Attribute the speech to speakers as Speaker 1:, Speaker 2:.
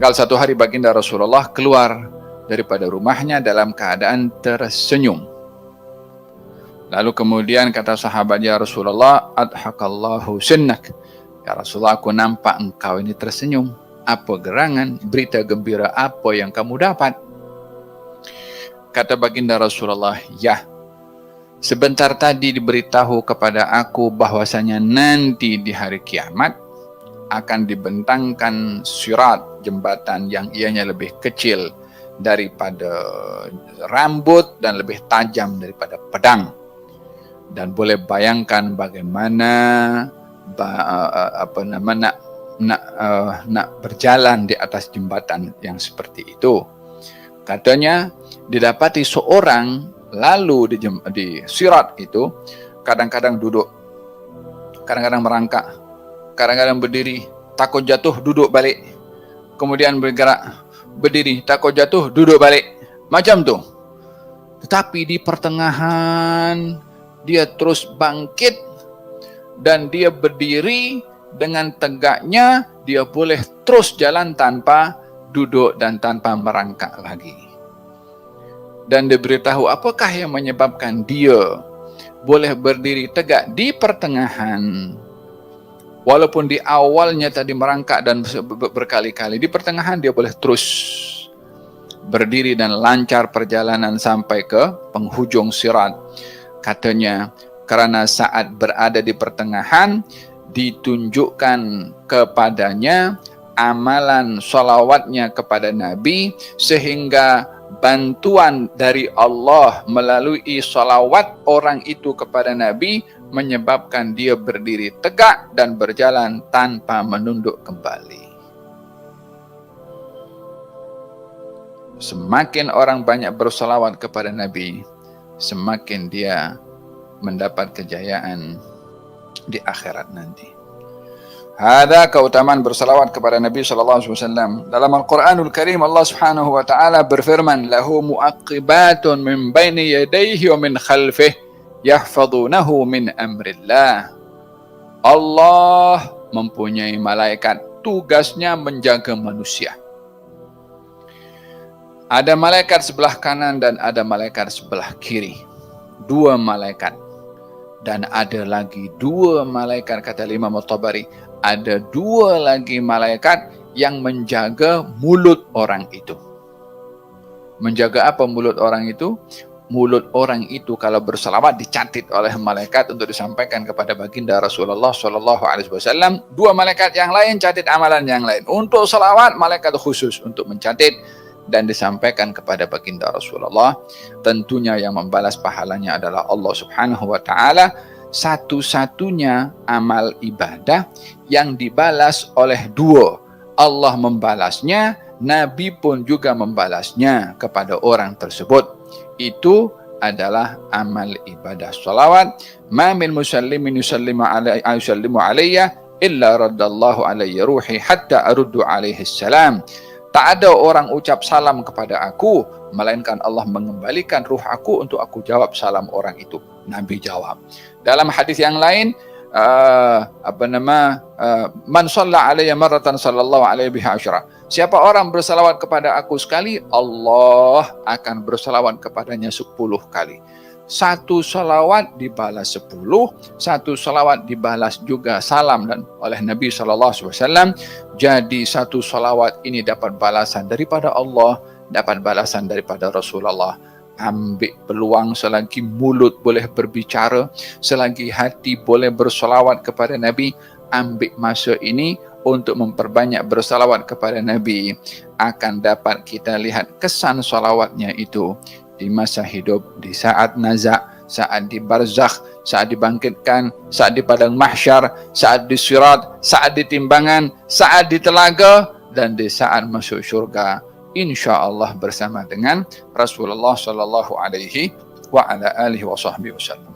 Speaker 1: Gal satu hari baginda Rasulullah keluar daripada rumahnya dalam keadaan tersenyum. Lalu kemudian kata sahabat, ya Rasulullah, adhakallahu sinnak. Ya Rasulullah, aku nampak engkau ini tersenyum. Apa gerangan, berita gembira apa yang kamu dapat? Kata baginda Rasulullah, ya, sebentar tadi diberitahu kepada aku bahwasanya nanti di hari kiamat akan dibentangkan sirat, jembatan yang ianya lebih kecil daripada rambut dan lebih tajam daripada pedang. Dan boleh bayangkan bagaimana nak berjalan di atas jembatan yang seperti itu. Katanya didapati seorang lalu di sirat itu, kadang-kadang duduk, kadang-kadang merangkak, kadang-kadang berdiri, takut jatuh duduk balik, kemudian bergerak, berdiri, takut jatuh duduk balik, macam tu. Tetapi di pertengahan dia terus bangkit dan dia berdiri dengan tegaknya, dia boleh terus jalan tanpa duduk dan tanpa merangkak lagi. Dan diberitahu apakah yang menyebabkan dia boleh berdiri tegak di pertengahan. Walaupun di awalnya tadi merangkak dan berkali-kali, di pertengahan dia boleh terus berdiri dan lancar perjalanan sampai ke penghujung sirat. Katanya, karena saat berada di pertengahan, ditunjukkan kepadanya amalan salawatnya kepada Nabi, sehingga bantuan dari Allah melalui salawat orang itu kepada Nabi menyebabkan dia berdiri tegak dan berjalan tanpa menunduk kembali. Semakin orang banyak bersalawat kepada Nabi, semakin dia mendapat kejayaan di akhirat nanti. Ada keutamaan bersalawat kepada Nabi sallallahu alaihi wasallam. Dalam Al-Qur'anul Karim Allah Subhanahu wa taala berfirman, "Lahu mu'aqibatun min baini yadayhi wa min khalfihi yahfazunahu min amrillah." Allah mempunyai malaikat, tugasnya menjaga manusia. Ada malaikat sebelah kanan dan ada malaikat sebelah kiri. Dua malaikat. Dan ada lagi dua malaikat, kata Imam At-Tabari, ada dua lagi malaikat yang menjaga mulut orang itu. Menjaga apa mulut orang itu? Mulut orang itu kalau berselawat dicatat oleh malaikat untuk disampaikan kepada baginda Rasulullah sallallahu alaihi wasallam. Dua malaikat yang lain catat amalan yang lain. Untuk selawat malaikat khusus untuk mencatat dan disampaikan kepada baginda Rasulullah. Tentunya yang membalas pahalanya adalah Allah Subhanahu wa taala. Satu-satunya amal ibadah yang dibalas oleh dua. Allah membalasnya, Nabi pun juga membalasnya kepada orang tersebut. Itu adalah amal ibadah salawat. Ma min musallimin yusallimu alayya illa raddallahu alayya ruhi hatta aruddu alaihi salam. Tak ada orang ucap salam kepada aku, melainkan Allah mengembalikan ruh aku untuk aku jawab salam orang itu. Nabi jawab. Dalam hadis yang lain, man shalla alayya marratan sallallahu alaihi biha asyra. Siapa orang bersalawat kepada aku sekali, Allah akan bersalawat kepadanya 10 kali. Satu salawat dibalas 10, satu salawat dibalas juga salam dan oleh Nabi SAW. Jadi satu salawat ini dapat balasan daripada Allah, dapat balasan daripada Rasulullah. Ambil peluang selagi mulut boleh berbicara, selagi hati boleh bersalawat kepada Nabi, ambil masa ini untuk memperbanyak bersalawat kepada Nabi. Akan dapat kita lihat kesan salawatnya itu di masa hidup, di saat nazak, saat di barzakh, saat dibangkitkan, saat di padang mahsyar, saat di sirat, saat di timbangan, saat di telaga, dan di saat masuk syurga, insya-Allah bersama dengan Rasulullah sallallahu alaihi wa ala alihi wa sahbihi wasallam.